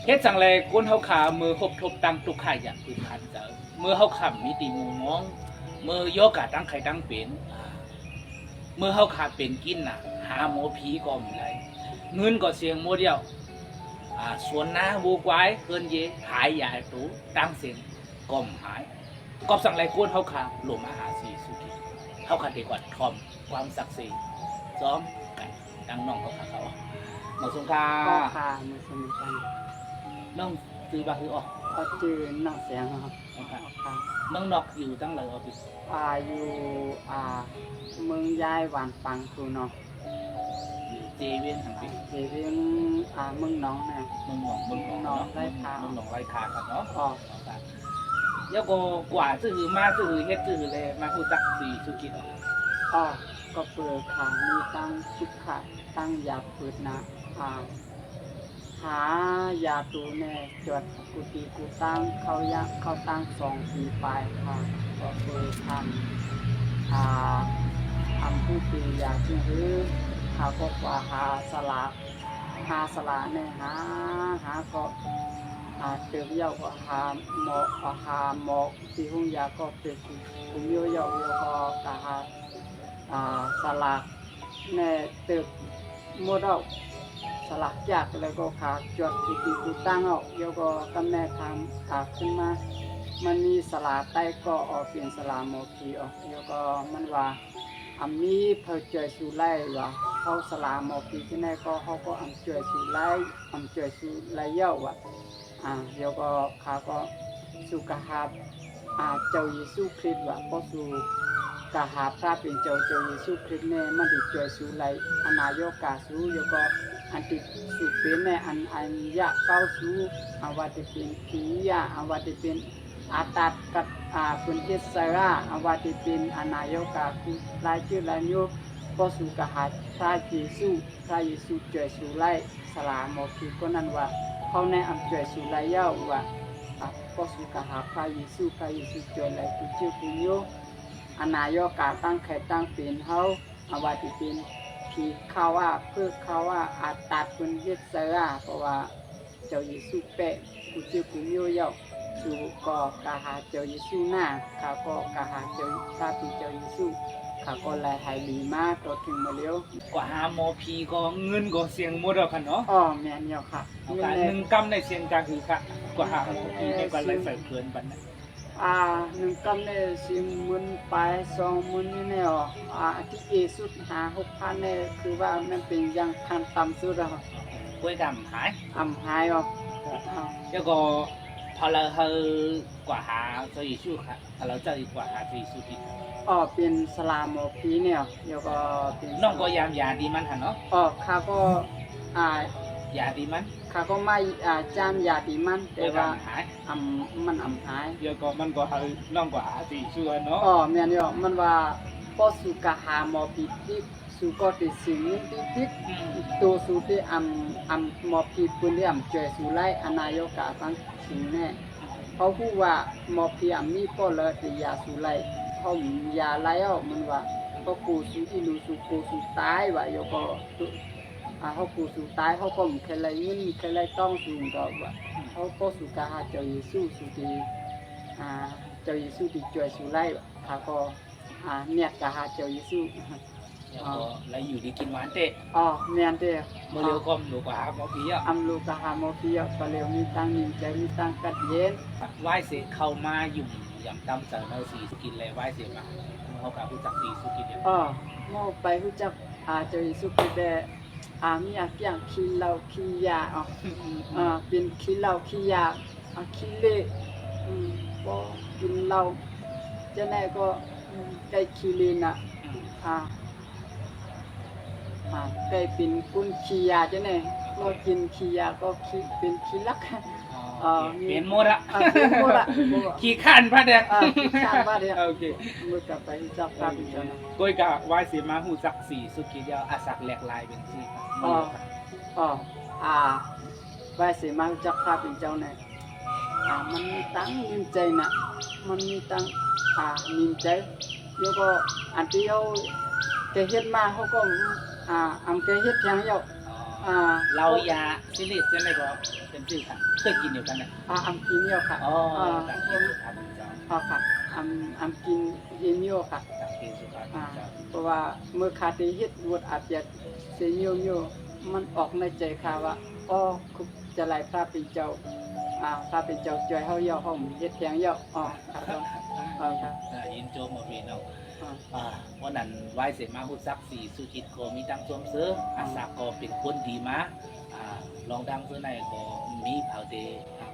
เฮ็ดจังเลยก้นเฮาขามือคบทบตั้งตุกไข่อย่างพื้นฐานเจอมือเฮาขำมีตีมูมองมือโยกะตั้งไข่ตั้งเป็นมือเฮาขาดเป็นกินน่ะหาหมอผีก็มีไรเงินก็เสียงโมเดียวส่วนหน้าบูกไว้เกินเยหายใหญ่ตู้ตั้งเสียงก่อมหายกอบสั่งไรก้นเฮาขาหลมอาหารสีสุกิเฮาขาดีกว่าทอมความศักดิ์สิทธิ์ซ้อมกันดังน้องเฮาขาเขาหมอสงครา ก็พามาสนิทกัน น้องซื้อบาคือออก ก็จือน้องเสียงครับ นะครับ ค่ะ น้องนอกอยู่ตั้งเลยออฟฟิศ อยู่เมืองยายหวานปังคือเนาะ อยู่เจเวียนทางฟิศ เจเวียงเมืองน้องนะ เมืองหนองเนาะ เมืองหนองไร่คา เมืองหนองไร่คาครับเนาะ อ๋อ แล้วก็กว่าซื่อมาซื่อเฮ็ดซื่อเลยมาฮู้จักสีสุกิจออก อ๋อก็เปิดค่ะมีตั้งสุขะตั้งยาเปิดนะหายาตูแน่จดกุฏิกูตั้งเขาตั้ง2 ปีไปค่ะก็เปิดทำผู้ปีอยากคือหาก็ว่าหาสลาเนี่ยหาก็เติมเยาก็หาหมอกที่ห้องยาก็เป็นกุมโยเยาก็หาสลากเนี่ยเติมหมดเอาสลักจากแล้วก็ขาจดกุฏิกุตั้งออกเดี๋ยวก็ตำแหน่งทางขึ้นมามันมีสลาใต้ก็ออกเป็นสลาโมกีออกเดี๋ยวก็มันว่ามีเพอเจอสูไล่ว่าเขาสลาโมกีที่ไหนก็เขาก็เจอสูไล่เจอสูไล่เยอะว่ะเดี๋ยวก็ขาก็สุกหาเจ้าเยซูคริสต์ว่ะก็สุกหาพระเป็นเจ้าเยซูคริสต์เนี่ยมันได้เจอสูไล่อนายกาสูเดี๋ยวก็อันที่สุเป็นเนี่ยอันยะเก้าสูวัดเป็นขียะวัดเป็นอาตัดกับคุณเทศราวัดเป็นอนายกาคือรายชื่อรายโยก็สุกหาพระเยซูเจอสูไล่สลามอคือก็นั่นว่าเขาในเจอสูไล่เย้าว่าก็สุกหาพระเยซูเจอไล่คือชื่อคุณโยอนายกาตั้งใครตั้งเป็นเขาวัดเป็นผีเขาเพื่อเขาอาตัดคุณเทศราเพราะว่าเจ้าเยซูเปะกูชื่อคุณโยเย้าสูก็กะหาเจ้าเยซูหน้าข้าก็กะหาเจ้าซาปีเจ้าเยซูข้าก็เลยหายดีมากตัวถึงมาเลี้ยว กว่าหาหมอผีก็เงินก็เสียงหมดแล้วค่ะเนาะ อ๋อแม่นเนาะค่ะ การหนึ่งกำในเสียงกาคือค่ะกว่าหาหมอผีในก็เลยใส่เกินบัดนั้น หนึ่งกำเนี่ย10,000ไป20,000นี่เนี่ยที่เอสุดหา6,000เนี่ยคือว่ามันเป็นยังคันต่ำสุดอะค่ะ กล้วยดำหาย หายอ๋อ แล้วก็พอเราเฮอกว่าหาเจ้าเยซูค่ะพอเราเจ้าอีกกว่าหาเจ้าเยซูที่ เป็นสลามโมพีเนี่ยเดี๋ยวก็เป็น น้องก็ยามยาดีมันค่ะเนาะ ข้าก็ยาดีมัน ข้าก็ไม่จามยาดีมัน กล้ แต่ วย ว่า ดำหาย มันหาย เดี๋ยวก็มันก็เฮาน้องก็หาเจ้าเยซูเนาะ แม่นอยู่มันว่าพอสุกหาหมอปีที่สุก็ติสิ่งนี้ที่ตัวสุที่หมอปีปุ่นที่เจอสุไลอนายกาตั้งสิ่งแน่เขาพูดว่าหมอปีมีก็เลยที่ยาสุไลเขายาไล่เอามันว่าก็กูสุที่รู้สุกูสุตายว่าโยก็เขากูสุตายเขาก็ไม่เคยไล่ยินเคยไล่ต้องสุก็ว่าเขาก็สุกหาเจ้าเยซูสุที่เจ้าเยซูที่เจอสุไลเขาก็เนี่ยกะหาเจ้าเยซู แล้วก็แล้วอยู่ดีกินหวานเตะ แม่นเด้อ เมื่อเร็วก็หนูกว่าหาหมอผีอ่ะ ลูกกะหาโมเปียก็เร็วมีตังมีใจมีตังกัดเย็น ไหว้เสร็จเข้ามาอยู่อย่างตำเสนอสีสุกินเลยไหว้เสร็จมาเขากับผู้จักสีสุกินเนี่ย โมไปฮู้จักเจ้าเยซูคริสต์ได้มีอาเกียงขี้เหล้าขี้ยาเป็นขี้เหล้าขี้ยาขี้เละบ่กินเหล้าจะไหนก็ได้ขี้เลนไก่เป็นกุนขี้ยาจะไหนเรากินขี้ยาก็ขี้เป็นขี้ลักเป็นหมดอะ เป็นหมดอะ ขี้ขันพระเด็ก ขี้ข้านว่าเดียว โอเค มือกลับไปจับปลาเป็นเจ้านะ ก้อยกะไหว้เสียมาหูจักสีสุกินเดียวอาศักแหลกลายเป็นสีใบเสียมาจับปลาเป็นเจ้าเนี่ยมันมีตังมีใจนะมันมีตังมีใจแล้วก็อันที่เขาแกเฮ็ดมาเขาก็แกเฮ็ดยังเยอะ เรายาซิลิสใช่ไหมก็เป็นชื่อค่ะเคยกินอยู่กันนะ อัมกินเยอะค่ะ อ๋อต่างกินสุขภาพเจ้า ค่ะอัมกินเย็นเยอะค่ะ ต่างกินสุขภาพเจ้า เพราะว่าเมื่อขาดที่เฮ็ดวดอาจจะเสียเยอะมันออกในใจค่ะว่าอ๋อคุจะไล่พระเป็นเจ้าพระเป็นเจ้าจอยเฮาเยาะเฮาเฮ็ดแทงเยาะครับครับ ยินโจมมาพี่น้องวันนั้นไหว้เสร็จมาหุดซักสีสุจิตก็มีตังสวมเสื้ออาสาก็เป็นคนดีมาลองดังเสื้อในก็มีเผาเด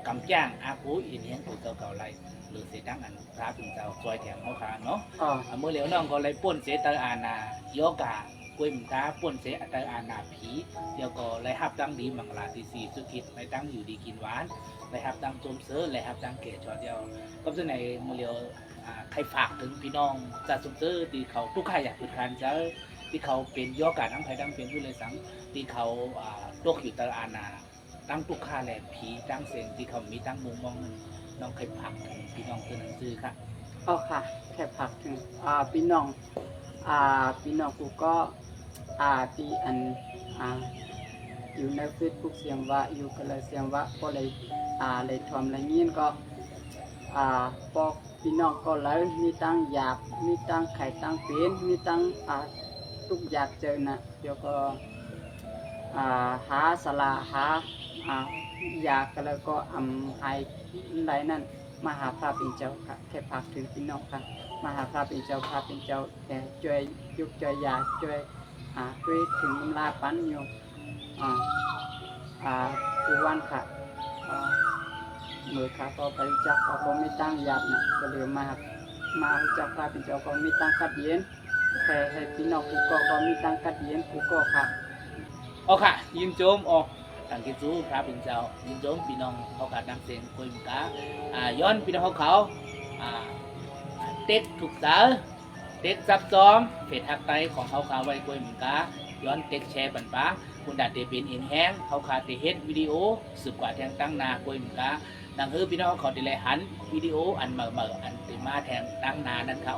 กำจ้างอากูอินเฮียนกูเจ้าเก่าไรหรือเสียดังอันพระเป็นเจ้าซอยแถมเขาขาเนาะเมื่อเหลียวน้องก็เลยป่นเสตอานาโยกะกุยมตาป่นเสตอานาผีเดี๋ยวก็เลยฮับตั้งดีมังลาที่สี่สุจิตเลยตั้งอยู่ดีกินหวานเลยฮับตั้งสวมเสื้อเลยฮับตั้งเกศชอเดียวก็เสื้อในเมื่อเหลียวใครฝากถึงพี่น้องจากสมเจอที่เขาทุกข์ใครอยากฝึกการเจอที่เขาเป็นย่อการทั้งไทยทั้งเป็นผู้เลยสังที่เขาโรคอยู่ตาอานาตั้งทุกข์ค่าแหลมผีตั้งเสียงที่เขามีตั้งมุมมองน้องใครฝากถึงพี่น้องคือหนังสือค่ะค่ะแค่ผักถึงพี่น้องกูก็ที่อันอยู่ใน Facebook เสียงว่าอยู่ก็เลยเสียงว่าก็เลยเลยทำอะไรเงี้ยก็พอพี่น้องก็เลยมีตั้งอยากมีตั้งไข่ตั้งเป็นมีตั้งทุกอยากเจอนะเดี๋ยวก็หาสละหาอยากก็แล้วก็ให้ไหนนั่นมาหาพระเป็นเจ้าค่ะแค่ฝากถึงพี่น้องค่ะมาหาพระเป็นเจ้าแต่ช่วยยุกช่วยยาช่วยถึงน้ำลาปั้นอยู่ผู้วันค่ะเมื่อข้าก็ไปจักก็ไม่ตั้งญาตินะก็เลยมาจักพระเป็นเจ้าก็ไม่ตั้งกัดเย็นแต่ให้พี่น้องกูก็มีตั้งกัดเย็นกูก็ค่ะค่ะยินโจมต่างกินซูพระเป็นเจ้ายินโจมพี่น้องเขาขาดดังเสียงคุยมกาย้อนพี่น้องเขาเต็กถูกสาเต็กซับซ้อมเฟซทักไตของเขาขาไว้คุยมกาย้อนเต็กแชร์ปันป้าคุณดัดเดเป็นอินแห้งเขาขาดเฮ็ดวิดีโอสืบกว่าแทงตั้งนาคุยมกาดังคือพี่น้องเขาได้เลยหันวิดีโออันเมื่ออันติมาแทงตั้งนานั่นค่ะ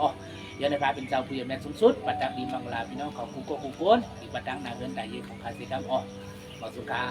ย้อนในพระเป็นเจ้าผู้ยำแรงสูงสุดปัจจัยดีมังลาพี่น้องเขาคู่โกคู่ก้นอีกปัจจัยนาเดินได้เยอะของคาสิกัมบอกสุขา